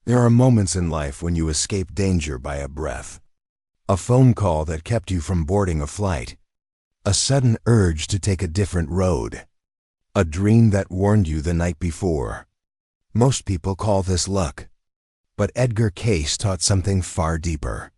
There are moments in life when you escape danger by a breath. A phone call that kept you from boarding a flight. A sudden urge to take a different road. A dream that warned you the night before. Most people call this luck. But Edgar Cayce taught something far deeper.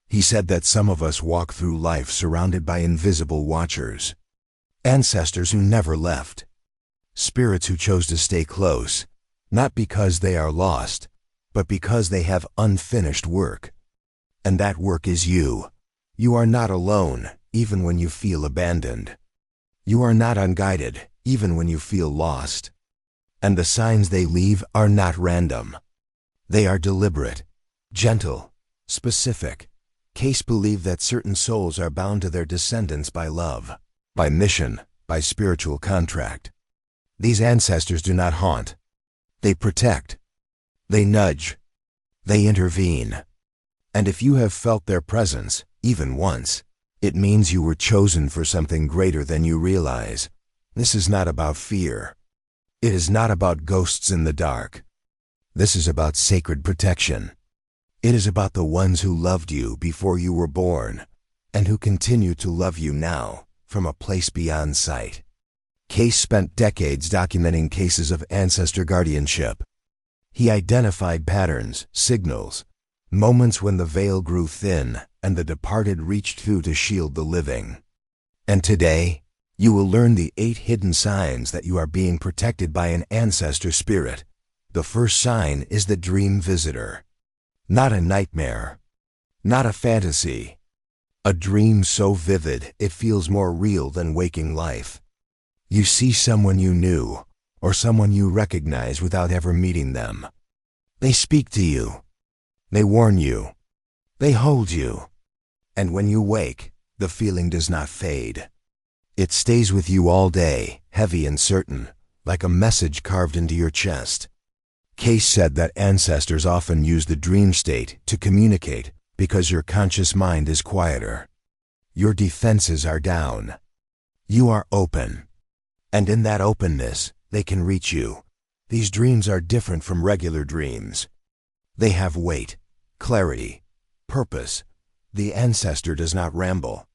He said that some of us walk through life surrounded by invisible watchers. Ancestors who never left. Spirits who chose to stay close, not because they are lost, but because they have unfinished work. And that work is you. You are not alone, even when you feel abandoned. You are not unguided, even when you feel lost. And the signs they leave are not random. They are deliberate, gentle, specific. Cayce believed that certain souls are bound to their descendants by love, by mission, by spiritual contract. These ancestors do not haunt. They protect. They nudge. They intervene. And if you have felt their presence, even once, it means you were chosen for something greater than you realize. This is not about fear. It is not about ghosts in the dark. This is about sacred protection. It is about the ones who loved you before you were born, and who continue to love you now, from a place beyond sight. Cayce spent decades documenting cases of ancestor guardianship. He identified patterns, signals, moments when the veil grew thin and the departed reached through to shield the living. And today, you will learn the 8 hidden signs that you are being protected by an ancestor spirit. The first sign is the dream visitor. Not a nightmare. Not a fantasy. A dream so vivid it feels more real than waking life. You see someone you knew, or someone you recognize without ever meeting them. They speak to you. They warn you. They hold you. And when you wake, the feeling does not fade. It stays with you all day, heavy and certain, like a message carved into your chest. Cayce said that ancestors often use the dream state to communicate because your conscious mind is quieter. Your defenses are down. You are open. And in that openness, they can reach you. These dreams are different from regular dreams. They have weight, clarity, purpose. The ancestor does not ramble.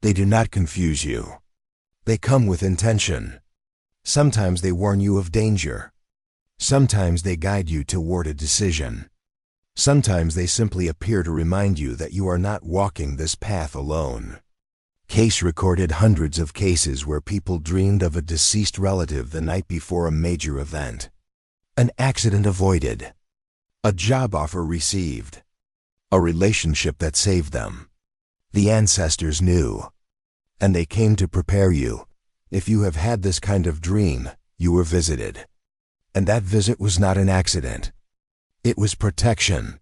They do not confuse you. They come with intention. Sometimes they warn you of danger. Sometimes they guide you toward a decision. Sometimes they simply appear to remind you that you are not walking this path alone. Cayce recorded hundreds of cases where people dreamed of a deceased relative the night before a major event. An accident avoided. A job offer received. A relationship that saved them. The ancestors knew. And they came to prepare you. If you have had this kind of dream, you were visited. And that visit was not an accident. It was protection.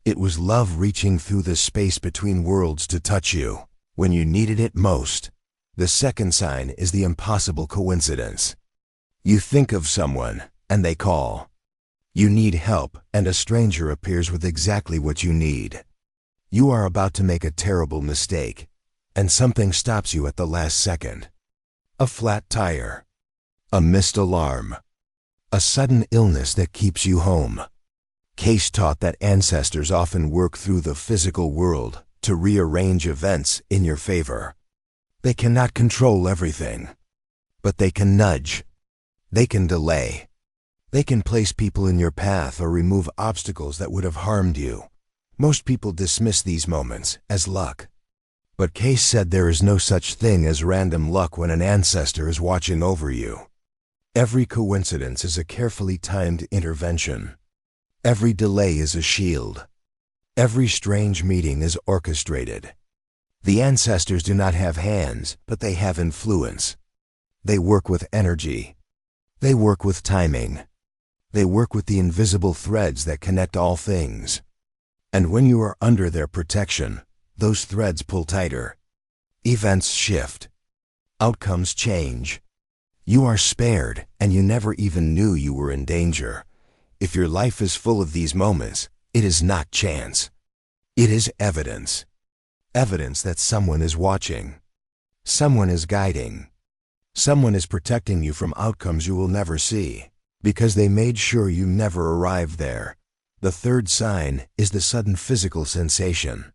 It was love reaching through the space between worlds to touch you when you needed it most. The second sign is the impossible coincidence. You think of someone, and they call. You need help, and a stranger appears with exactly what you need. You are about to make a terrible mistake, and something stops you at the last second. A flat tire. A missed alarm. A sudden illness that keeps you home. Cayce taught that ancestors often work through the physical world to rearrange events in your favor. They cannot control everything, but they can nudge. They can delay. They can place people in your path or remove obstacles that would have harmed you. Most people dismiss these moments as luck. But Cayce said there is no such thing as random luck when an ancestor is watching over you. Every coincidence is a carefully timed intervention. Every delay is a shield. Every strange meeting is orchestrated. The ancestors do not have hands, but they have influence. They work with energy. They work with timing. They work with the invisible threads that connect all things. And when you are under their protection, those threads pull tighter. Events shift. Outcomes change. You are spared, and you never even knew you were in danger. If your life is full of these moments, it is not chance. It is evidence. Evidence that someone is watching. Someone is guiding. Someone is protecting you from outcomes you will never see, because they made sure you never arrived there. The third sign is the sudden physical sensation.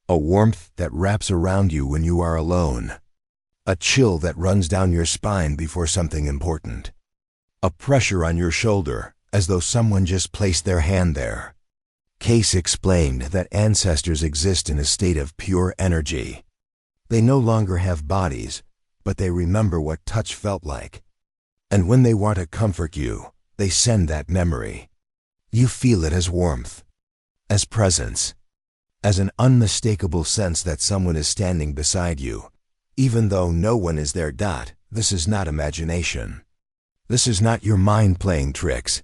A warmth that wraps around you when you are alone. A chill that runs down your spine before something important. A pressure on your shoulder, as though someone just placed their hand there. Cayce explained that ancestors exist in a state of pure energy. They no longer have bodies, but they remember what touch felt like. And when they want to comfort you, they send that memory. You feel it as warmth, as presence, as an unmistakable sense that someone is standing beside you, even though no one is there. This is not imagination. This is not your mind playing tricks.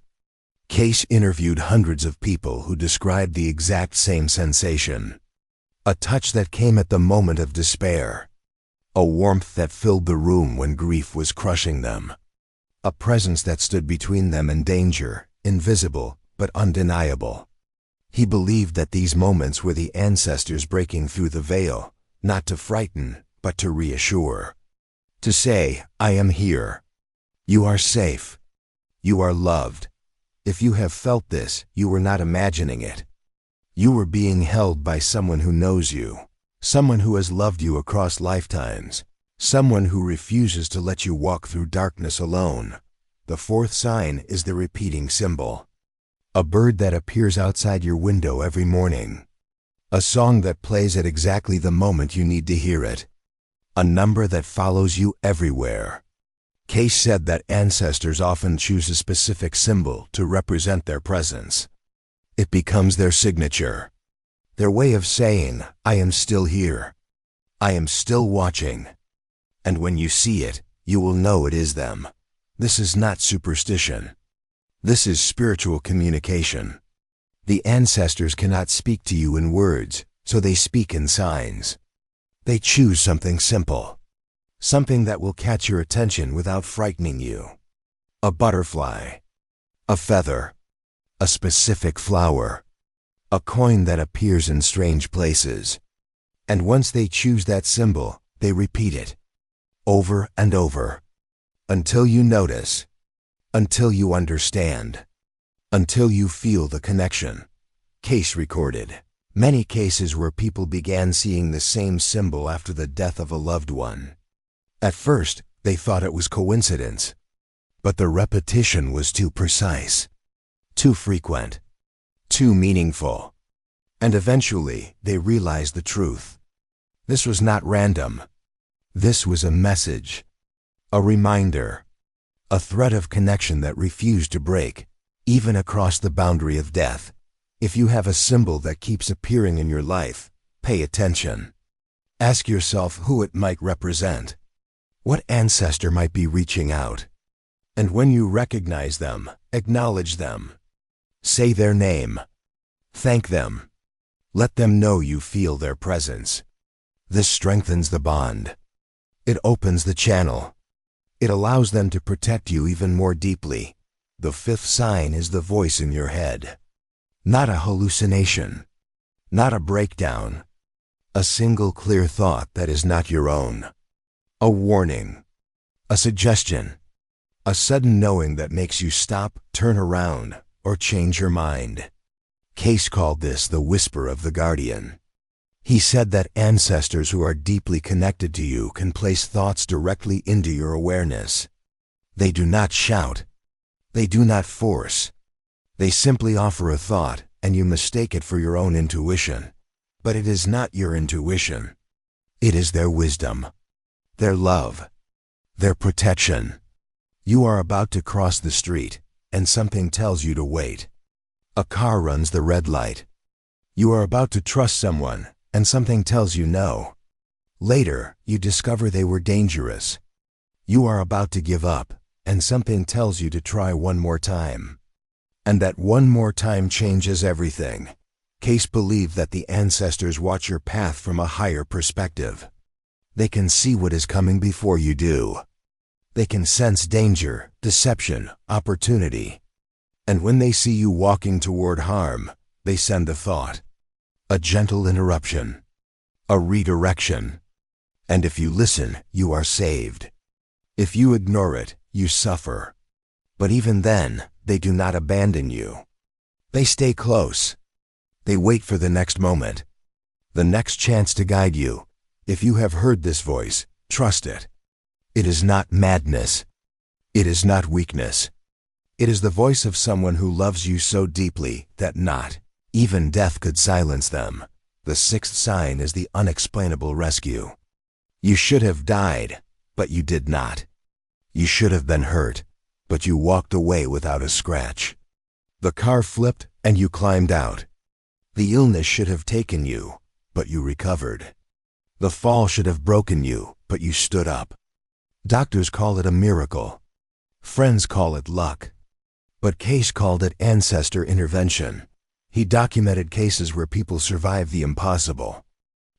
Cayce interviewed hundreds of people who described the exact same sensation. A touch that came at the moment of despair. A warmth that filled the room when grief was crushing them. A presence that stood between them and danger, invisible but undeniable. He believed that these moments were the ancestors breaking through the veil, not to frighten, but to reassure. To say, I am here. You are safe. You are loved. If you have felt this, you were not imagining it. You were being held by someone who knows you, someone who has loved you across lifetimes, someone who refuses to let you walk through darkness alone. The fourth sign is the repeating symbol. A bird that appears outside your window every morning. A song that plays at exactly the moment you need to hear it. A number that follows you everywhere. Cayce said that ancestors often choose a specific symbol to represent their presence. It becomes their signature. Their way of saying, I am still here. I am still watching. And when you see it, you will know it is them. This is not superstition. This is spiritual communication. The ancestors cannot speak to you in words, so they speak in signs. They choose something simple. Something that will catch your attention without frightening you. A butterfly. A feather. A specific flower. A coin that appears in strange places. And once they choose that symbol, they repeat it. Over and over. Until you notice. Until you understand. Until you feel the connection. Cayce recorded many cases where people began seeing the same symbol after the death of a loved one. At first, they thought it was coincidence. But the repetition was too precise, too frequent, too meaningful. And eventually, they realized the truth. This was not random. This was a message, a reminder, a thread of connection that refused to break, even across the boundary of death. If you have a symbol that keeps appearing in your life, pay attention. Ask yourself who it might represent. What ancestor might be reaching out? And when you recognize them, acknowledge them. Say their name. Thank them. Let them know you feel their presence. This strengthens the bond. It opens the channel. It allows them to protect you even more deeply. The fifth sign is the voice in your head. Not a hallucination. Not a breakdown. A single clear thought that is not your own. A warning. A suggestion. A sudden knowing that makes you stop, turn around, or change your mind. Cayce called this the whisper of the guardian. He said that ancestors who are deeply connected to you can place thoughts directly into your awareness. They do not shout. They do not force. They simply offer a thought, and you mistake it for your own intuition. But it is not your intuition. It is their wisdom, their love, their protection. You are about to cross the street, and something tells you to wait. A car runs the red light. You are about to trust someone, and something tells you no. Later, you discover they were dangerous. You are about to give up, and something tells you to try one more time. And that one more time changes everything. Cayce believed that the ancestors watch your path from a higher perspective. They can see what is coming before you do. They can sense danger, deception, opportunity. And when they see you walking toward harm, they send a thought. A gentle interruption. A redirection. And if you listen, you are saved. If you ignore it, you suffer. But even then, they do not abandon you. They stay close. They wait for the next moment, the next chance to guide you. If you have heard this voice, trust it. It is not madness. It is not weakness. It is the voice of someone who loves you so deeply that not even death could silence them. The sixth sign is the unexplainable rescue. You should have died, but you did not. You should have been hurt, but you walked away without a scratch. The car flipped and you climbed out. The illness should have taken you, but you recovered. The fall should have broken you, but you stood up. Doctors call it a miracle. Friends call it luck. But Cayce called it ancestor intervention. He documented cases where people survived the impossible.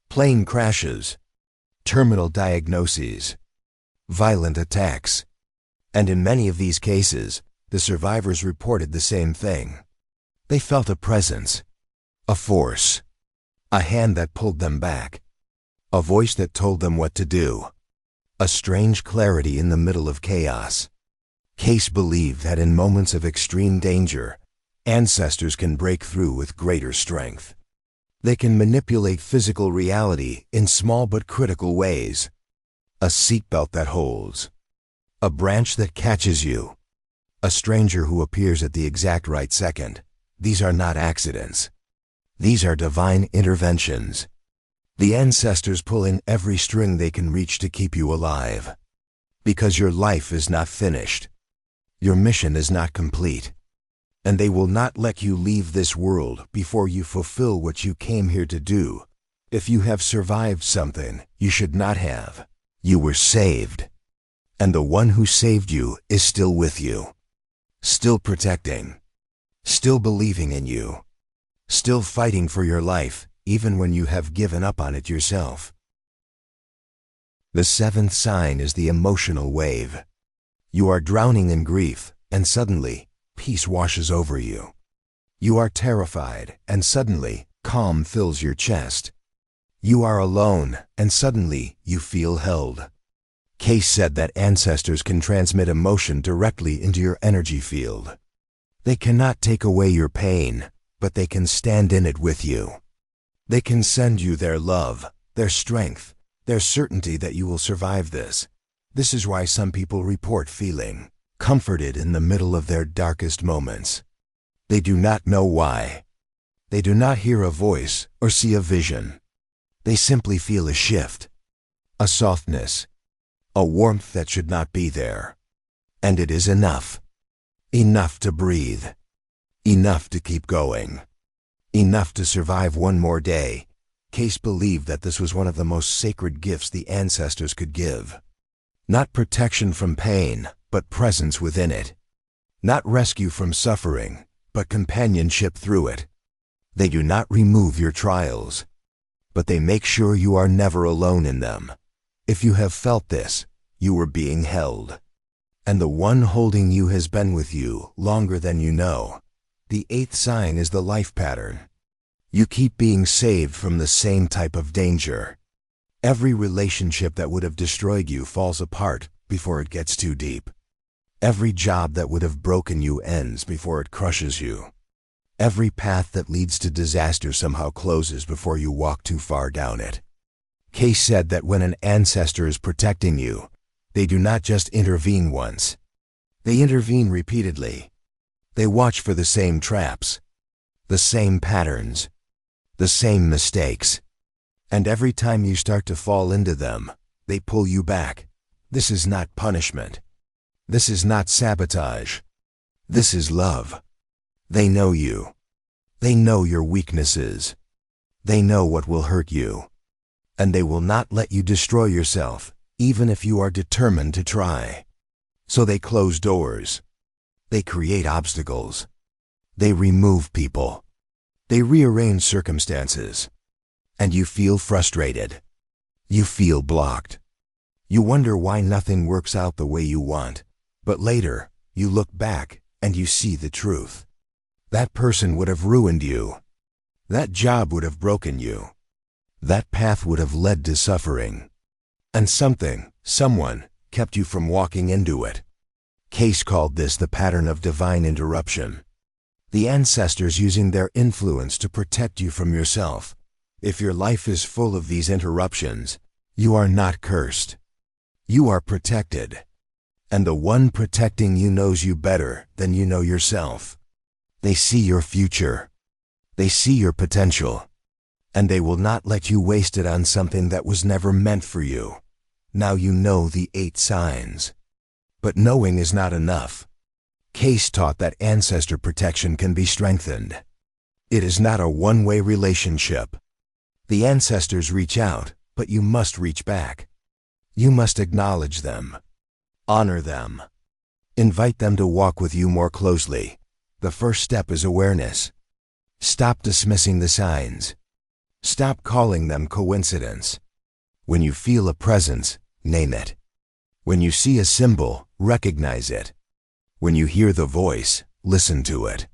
Plane crashes, terminal diagnoses, violent attacks. And in many of these cases, the survivors reported the same thing. They felt a presence, a force, a hand that pulled them back, a voice that told them what to do, a strange clarity in the middle of chaos. Cayce believed that in moments of extreme danger, ancestors can break through with greater strength. They can manipulate physical reality in small but critical ways. A seatbelt that holds, a branch that catches you, a stranger who appears at the exact right second. These are not accidents. These are divine interventions. The ancestors pulling every string they can reach to keep you alive. Because your life is not finished. Your mission is not complete. And they will not let you leave this world before you fulfill what you came here to do. If you have survived something you should not have, you were saved. And the one who saved you is still with you. Still protecting. Still believing in you. Still fighting for your life, even when you have given up on it yourself. The seventh sign is the emotional wave. You are drowning in grief, and suddenly, peace washes over you. You are terrified, and suddenly, calm fills your chest. You are alone, and suddenly, you feel held. Cayce said that ancestors can transmit emotion directly into your energy field. They cannot take away your pain, but they can stand in it with you. They can send you their love, their strength, their certainty that you will survive this. This is why some people report feeling comforted in the middle of their darkest moments. They do not know why. They do not hear a voice or see a vision. They simply feel a shift, a softness, a warmth that should not be there. And it is enough. Enough to breathe. Enough to keep going. Enough to survive one more day. Cayce believed that this was one of the most sacred gifts the ancestors could give. Not protection from pain, but presence within it. Not rescue from suffering, but companionship through it. They do not remove your trials, but they make sure you are never alone in them. If you have felt this, you were being held. And the one holding you has been with you longer than you know. The eighth sign is the life pattern. You keep being saved from the same type of danger. Every relationship that would have destroyed you falls apart before it gets too deep. Every job that would have broken you ends before it crushes you. Every path that leads to disaster somehow closes before you walk too far down it. Cayce said that when an ancestor is protecting you, they do not just intervene once. They intervene repeatedly. They watch for the same traps, the same patterns, the same mistakes. And every time you start to fall into them, they pull you back. This is not punishment. This is not sabotage. This is love. They know you. They know your weaknesses. They know what will hurt you. And they will not let you destroy yourself, even if you are determined to try. So they close doors. They create obstacles. They remove people. They rearrange circumstances. And you feel frustrated. You feel blocked. You wonder why nothing works out the way you want. But later, you look back and you see the truth. That person would have ruined you. That job would have broken you. That path would have led to suffering. And someone, kept you from walking into it. Cayce called this the pattern of divine interruption. The ancestors using their influence to protect you from yourself. If your life is full of these interruptions, you are not cursed. You are protected. And the one protecting you knows you better than you know yourself. They see your future. They see your potential. And they will not let you waste it on something that was never meant for you. Now you know the 8 signs. But knowing is not enough. Cayce taught that ancestor protection can be strengthened. It is not a one-way relationship. The ancestors reach out, but you must reach back. You must acknowledge them. Honor them. Invite them to walk with you more closely. The first step is awareness. Stop dismissing the signs. Stop calling them coincidence. When you feel a presence, name it. When you see a symbol, recognize it. When you hear the voice, listen to it.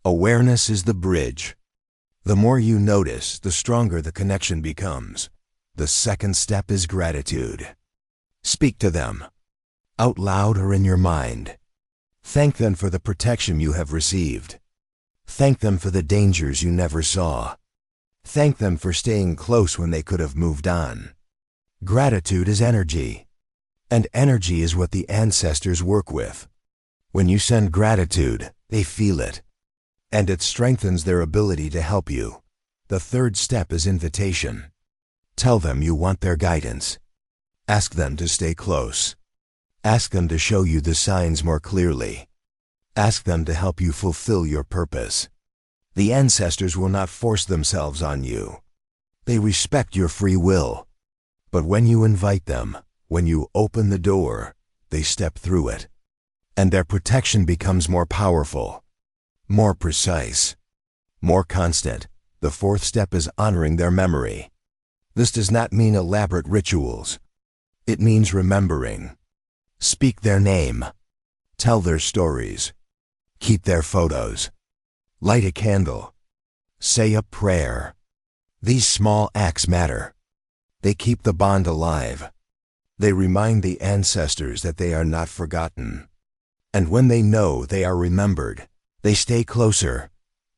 Awareness is the bridge. The more you notice, the stronger the connection becomes. The second step is gratitude. Speak to them, out loud or in your mind. Thank them for the protection you have received. Thank them for the dangers you never saw. Thank them for staying close when they could have moved on. Gratitude is energy. And energy is what the ancestors work with. When you send gratitude, they feel it. And it strengthens their ability to help you. The third step is invitation. Tell them you want their guidance. Ask them to stay close. Ask them to show you the signs more clearly. Ask them to help you fulfill your purpose. The ancestors will not force themselves on you. They respect your free will. But when you invite them, when you open the door, they step through it. And their protection becomes more powerful, more precise, more constant. The fourth step is honoring their memory. This does not mean elaborate rituals. It means remembering. Speak their name. Tell their stories. Keep their photos. Light a candle. Say a prayer. These small acts matter. They keep the bond alive. They remind the ancestors that they are not forgotten. And when they know they are remembered, they stay closer.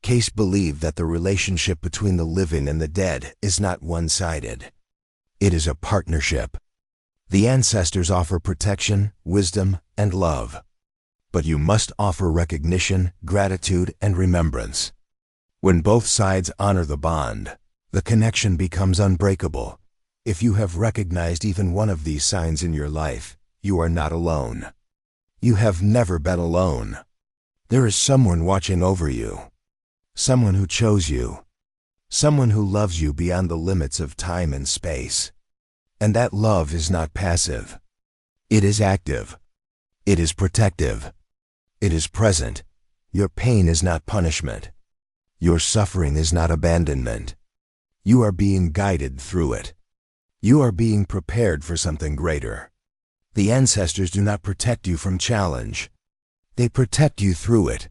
Cayce believed that the relationship between the living and the dead is not one-sided. It is a partnership. The ancestors offer protection, wisdom, and love. But you must offer recognition, gratitude, and remembrance. When both sides honor the bond, the connection becomes unbreakable. If you have recognized even one of these signs in your life, you are not alone. You have never been alone. There is someone watching over you. Someone who chose you. Someone who loves you beyond the limits of time and space. And that love is not passive. It is active. It is protective. It is present. Your pain is not punishment. Your suffering is not abandonment. You are being guided through it. You are being prepared for something greater. The ancestors do not protect you from challenge. They protect you through it.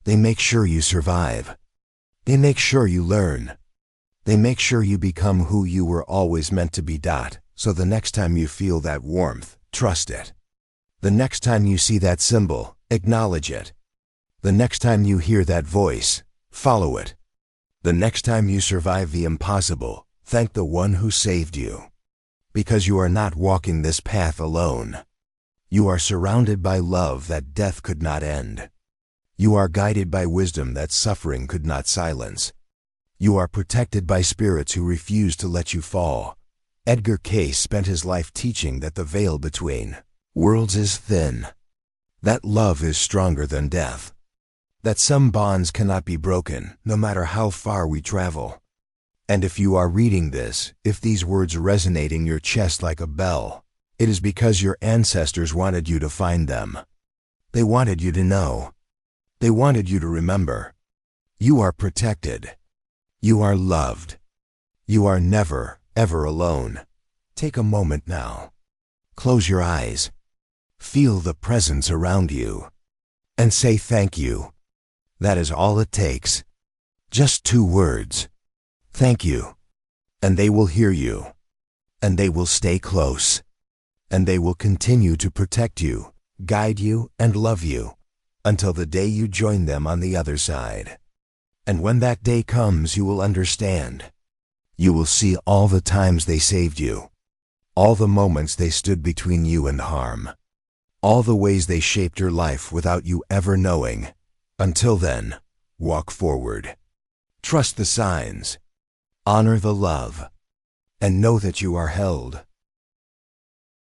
They make sure you survive. They make sure you learn. They make sure you become who you were always meant to be. So the next time you feel that warmth, trust it. The next time you see that symbol, acknowledge it. The next time you hear that voice, follow it. The next time you survive the impossible, thank the one who saved you. Because you are not walking this path alone. You are surrounded by love that death could not end. You are guided by wisdom that suffering could not silence. You are protected by spirits who refuse to let you fall. Edgar Cayce spent his life teaching that the veil between worlds is thin. That love is stronger than death. That some bonds cannot be broken, no matter how far we travel. And if you are reading this, if these words resonate in your chest like a bell, it is because your ancestors wanted you to find them. They wanted you to know. They wanted you to remember. You are protected. You are loved. You are never, ever alone. Take a moment now. Close your eyes. Feel the presence around you. And say thank you. That is all it takes. Just 2 words. Thank you. And they will hear you. And they will stay close. And they will continue to protect you, guide you, and love you. until the day you join them on the other side. And when that day comes, you will understand. You will see all the times they saved you, all the moments they stood between you and harm, all the ways they shaped your life without you ever knowing. Until then, walk forward. Trust the signs, honor the love, and know that you are held.